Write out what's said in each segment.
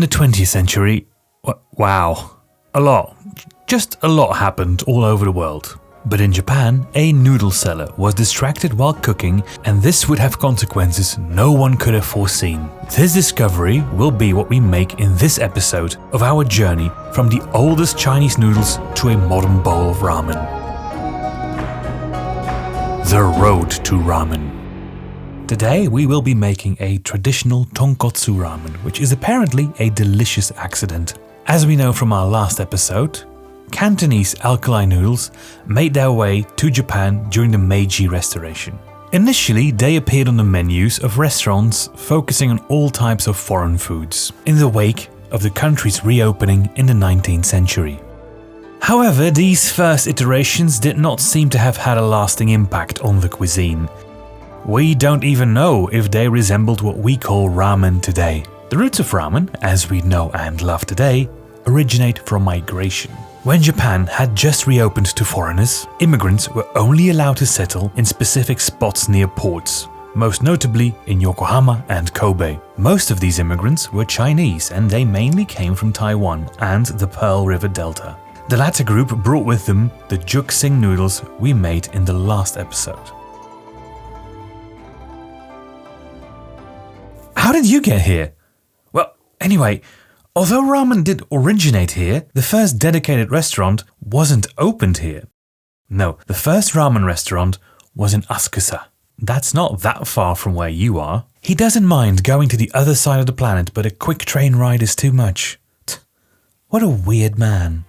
In the 20th century, wow, just a lot happened all over the world. But in Japan, a noodle seller was distracted while cooking, and this would have consequences no one could have foreseen. This discovery will be what we make in this episode of our journey from the oldest Chinese noodles to a modern bowl of ramen. The road to ramen. Today we will be making a traditional tonkotsu ramen, which is apparently a delicious accident. As we know from our last episode, Cantonese alkali noodles made their way to Japan during the Meiji Restoration. Initially, they appeared on the menus of restaurants focusing on all types of foreign foods, in the wake of the country's reopening in the 19th century. However, these first iterations did not seem to have had a lasting impact on the cuisine. We don't even know if they resembled what we call ramen today. The roots of ramen, as we know and love today, originate from migration. When Japan had just reopened to foreigners, immigrants were only allowed to settle in specific spots near ports, most notably in Yokohama and Kobe. Most of these immigrants were Chinese, and they mainly came from Taiwan and the Pearl River Delta. The latter group brought with them the juksing noodles we made in the last episode. How did you get here? Well, anyway, although ramen did originate here, the first dedicated restaurant wasn't opened here. No, the first ramen restaurant was in Asakusa. That's not that far from where you are. He doesn't mind going to the other side of the planet, but a quick train ride is too much. What a weird man.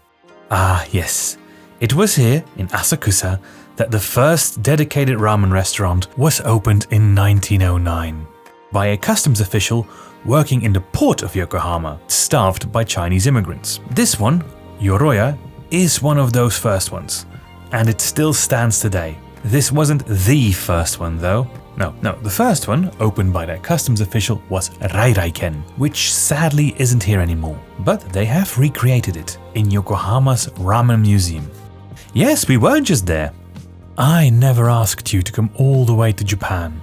Ah, yes. It was here, in Asakusa, that the first dedicated ramen restaurant was opened in 1909 by a customs official working in the port of Yokohama, staffed by Chinese immigrants. This one, Yoroya, is one of those first ones, and it still stands today. This wasn't the first one though. No, the first one, opened by that customs official, was Rairaiken, which sadly isn't here anymore, but they have recreated it in Yokohama's Ramen Museum. Yes, we weren't just there. I never asked you to come all the way to Japan.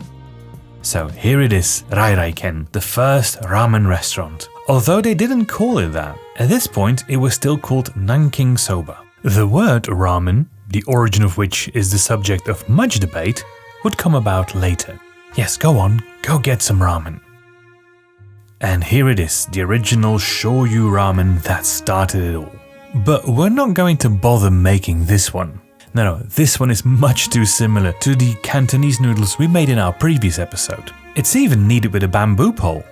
So here it is, Rairaiken, the first ramen restaurant. Although they didn't call it that, at this point it was still called Nanking Soba. The word ramen, the origin of which is the subject of much debate, would come about later. Yes, go on, go get some ramen. And here it is, the original shoyu ramen that started it all. But we're not going to bother making this one. No, this one is much too similar to the Cantonese noodles we made in our previous episode. It's even kneaded with a bamboo pole.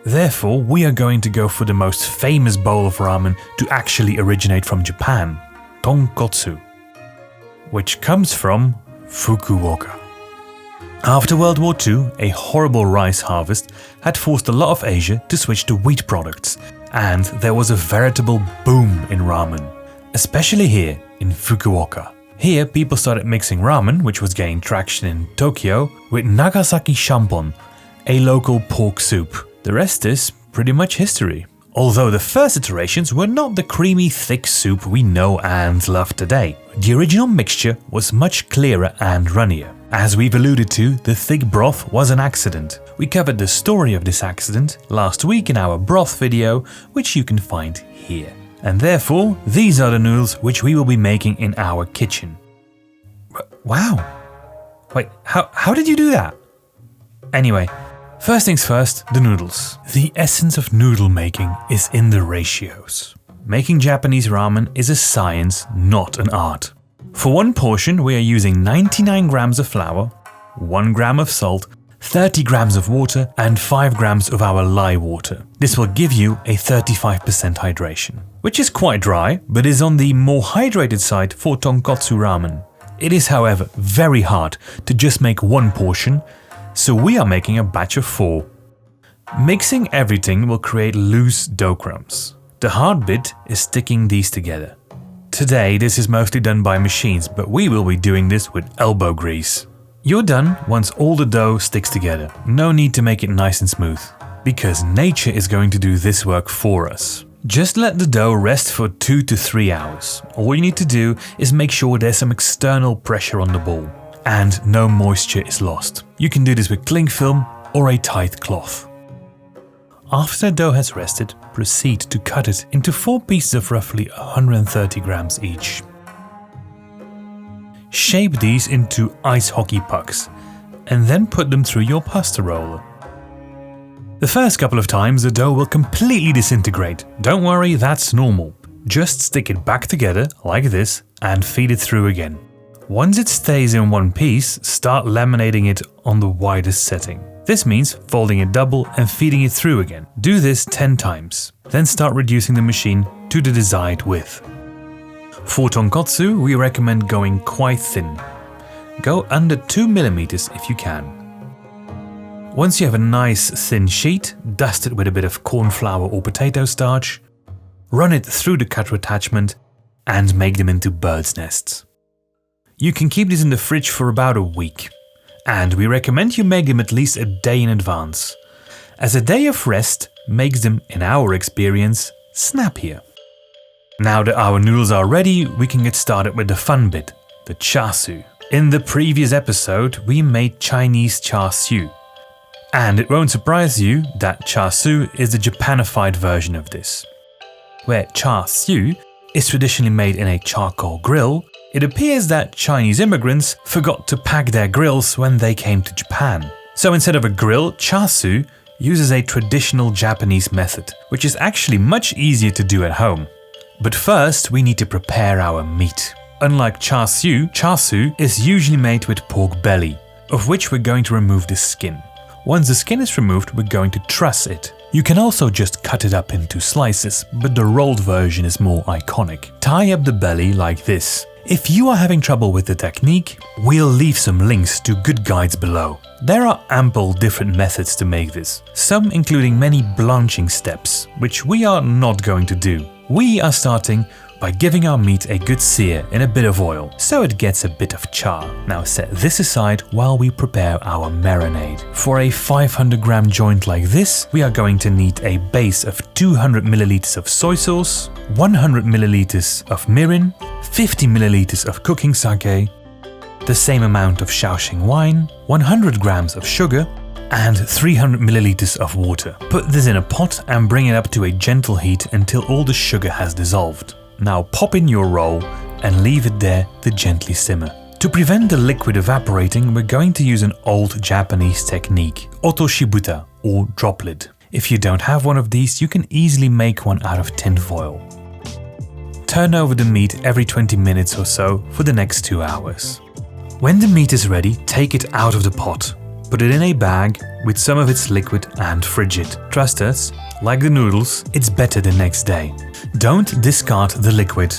Therefore, we are going to go for the most famous bowl of ramen to actually originate from Japan, tonkotsu, which comes from Fukuoka. After World War II, a horrible rice harvest had forced a lot of Asia to switch to wheat products, and there was a veritable boom in ramen, especially here in Fukuoka. Here, people started mixing ramen, which was gaining traction in Tokyo, with Nagasaki shampon, a local pork soup. The rest is pretty much history. Although the first iterations were not the creamy, thick soup we know and love today. The original mixture was much clearer and runnier. As we've alluded to, the thick broth was an accident. We covered the story of this accident last week in our broth video, which you can find here. And therefore, these are the noodles which we will be making in our kitchen. Wow. Wait, how did you do that? Anyway, first things first, the noodles. The essence of noodle making is in the ratios. Making Japanese ramen is a science, not an art. For one portion, we are using 99 grams of flour, 1 gram of salt, 30 grams of water, and 5 grams of our lye water. This will give you a 35% hydration, which is quite dry, but is on the more hydrated side for tonkotsu ramen. It is, however, very hard to just make one portion, so we are making a batch of 4. Mixing everything will create loose dough crumbs. The hard bit is sticking these together. Today, this is mostly done by machines, but we will be doing this with elbow grease. You're done once all the dough sticks together. No need to make it nice and smooth, because nature is going to do this work for us. Just let the dough rest for 2 to 3 hours. All you need to do is make sure there's some external pressure on the ball, and no moisture is lost. You can do this with cling film or a tight cloth. After the dough has rested, proceed to cut it into 4 pieces of roughly 130 grams each. Shape these into ice hockey pucks and then put them through your pasta roller. The first couple of times the dough will completely disintegrate. Don't worry, that's normal. Just stick it back together like this and feed it through again. Once it stays in one piece, start laminating it on the widest setting. This means folding it double and feeding it through again. Do this 10 times. Then start reducing the machine to the desired width. For tonkotsu, we recommend going quite thin. Go under 2 mm if you can. Once you have a nice thin sheet, dust it with a bit of corn flour or potato starch, run it through the cutter attachment and make them into bird's nests. You can keep these in the fridge for about a week, and we recommend you make them at least a day in advance, as a day of rest makes them, in our experience, snappier. Now that our noodles are ready, we can get started with the fun bit, the char siu. In the previous episode, we made Chinese char siu, and it won't surprise you that char siu is the Japanified version of this. Where char siu is traditionally made in a charcoal grill, it appears that Chinese immigrants forgot to pack their grills when they came to Japan. So instead of a grill, char siu uses a traditional Japanese method, which is actually much easier to do at home. But first we need to prepare our meat. Unlike char siu is usually made with pork belly, of which we're going to remove the skin. Once the skin is removed, we're going to truss it. You can also just cut it up into slices, but the rolled version is more iconic. Tie up the belly like this. If you are having trouble with the technique, we'll leave some links to good guides below. There are ample different methods to make this, some including many blanching steps, which we are not going to do. We are starting by giving our meat a good sear in a bit of oil, so it gets a bit of char. Now set this aside while we prepare our marinade. For a 500 gram joint like this, we are going to need a base of 200 milliliters of soy sauce, 100 milliliters of mirin, 50 milliliters of cooking sake, the same amount of Shaoxing wine, 100 grams of sugar, and 300 milliliters of water. Put this in a pot and bring it up to a gentle heat until all the sugar has dissolved. Now pop in your roll and leave it there to gently simmer. To prevent the liquid evaporating, we're going to use an old Japanese technique, otoshibuta or drop lid. If you don't have one of these, you can easily make one out of tin foil. Turn over the meat every 20 minutes or so for the next 2 hours. When the meat is ready, take it out of the pot. Put it in a bag with some of its liquid and fridge it. Trust us, like the noodles, it's better the next day. Don't discard the liquid.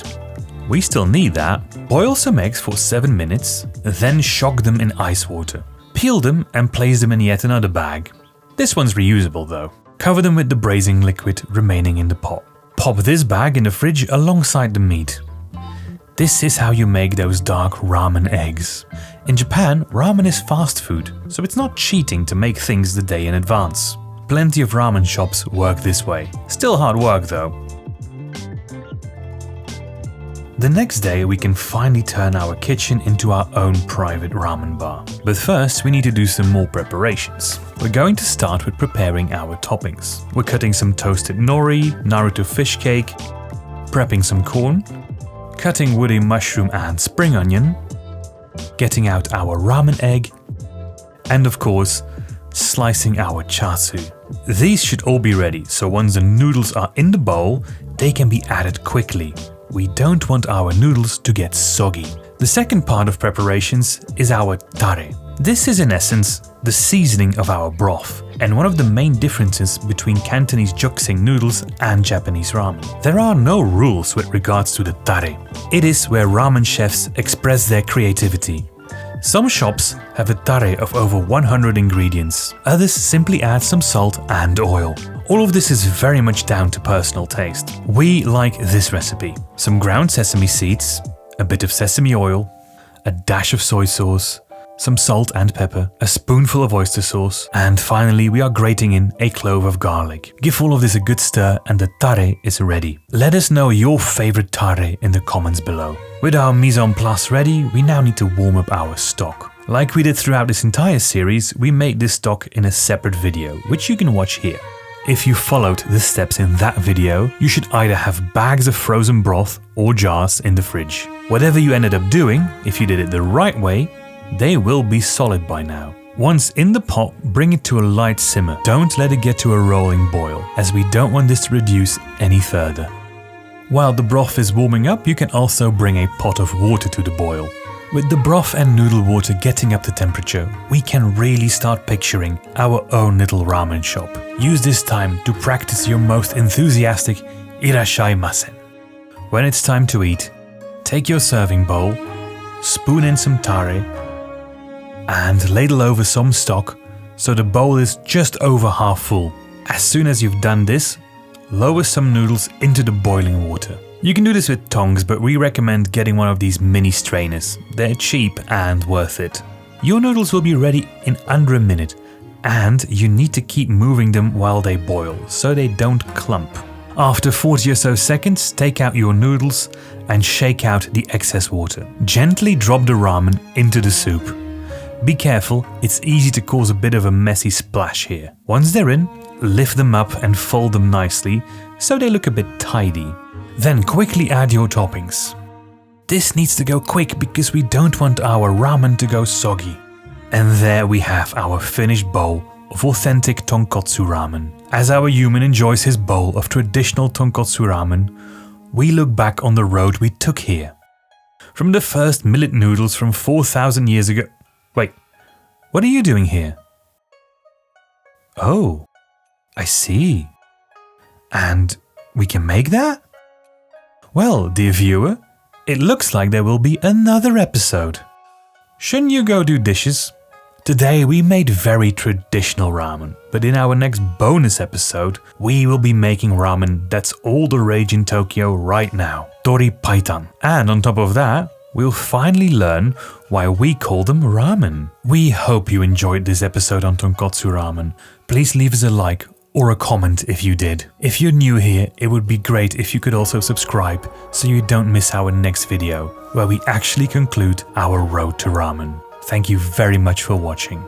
We still need that. Boil some eggs for 7 minutes, then shock them in ice water. Peel them and place them in yet another bag. This one's reusable though. Cover them with the braising liquid remaining in the pot. Pop this bag in the fridge alongside the meat. This is how you make those dark ramen eggs. In Japan, ramen is fast food, so it's not cheating to make things the day in advance. Plenty of ramen shops work this way. Still hard work though. The next day we can finally turn our kitchen into our own private ramen bar. But first we need to do some more preparations. We're going to start with preparing our toppings. We're cutting some toasted nori, Naruto fish cake, prepping some corn, cutting woody mushroom and spring onion, getting out our ramen egg, and of course, slicing our char siu. These should all be ready, so once the noodles are in the bowl, they can be added quickly. We don't want our noodles to get soggy. The second part of preparations is our tare. This is in essence the seasoning of our broth, and one of the main differences between Cantonese juksing noodles and Japanese ramen. There are no rules with regards to the tare. It is where ramen chefs express their creativity. Some shops have a tare of over 100 ingredients, others simply add some salt and oil. All of this is very much down to personal taste. We like this recipe. Some ground sesame seeds, a bit of sesame oil, a dash of soy sauce, some salt and pepper, a spoonful of oyster sauce, and finally we are grating in a clove of garlic. Give all of this a good stir and the tare is ready. Let us know your favorite tare in the comments below. With our mise en place ready, we now need to warm up our stock. Like we did throughout this entire series, we made this stock in a separate video, which you can watch here. if you followed the steps in that video, you should either have bags of frozen broth or jars in the fridge. Whatever you ended up doing, if you did it the right way, they will be solid by now. Once in the pot, bring it to a light simmer. Don't let it get to a rolling boil, as we don't want this to reduce any further. While the broth is warming up, you can also bring a pot of water to the boil. With the broth and noodle water getting up to temperature, we can really start picturing our own little ramen shop. Use this time to practice your most enthusiastic Irashaimase. When it's time to eat, take your serving bowl, spoon in some tare, and ladle over some stock so the bowl is just over half full. As soon as you've done this, lower some noodles into the boiling water. You can do this with tongs, but we recommend getting one of these mini strainers. They're cheap and worth it. Your noodles will be ready in under a minute, and you need to keep moving them while they boil so they don't clump. After 40 or so seconds, take out your noodles and shake out the excess water. Gently drop the ramen into the soup. Be careful, it's easy to cause a bit of a messy splash here. Once they're in, lift them up and fold them nicely so they look a bit tidy. Then quickly add your toppings. This needs to go quick because we don't want our ramen to go soggy. And there we have our finished bowl of authentic tonkotsu ramen. As our human enjoys his bowl of traditional tonkotsu ramen, we look back on the road we took here. From the first millet noodles from 4,000 years ago. Wait, what are you doing here? Oh, I see. And we can make that? Well, dear viewer, it looks like there will be another episode. Shouldn't you go do dishes? Today we made very traditional ramen, but in our next bonus episode, we will be making ramen that's all the rage in Tokyo right now, tori paitan. And on top of that, we'll finally learn why we call them ramen. We hope you enjoyed this episode on tonkotsu ramen. Please leave us a like or a comment if you did. If you're new here, it would be great if you could also subscribe so you don't miss our next video, where we actually conclude our road to ramen. Thank you very much for watching.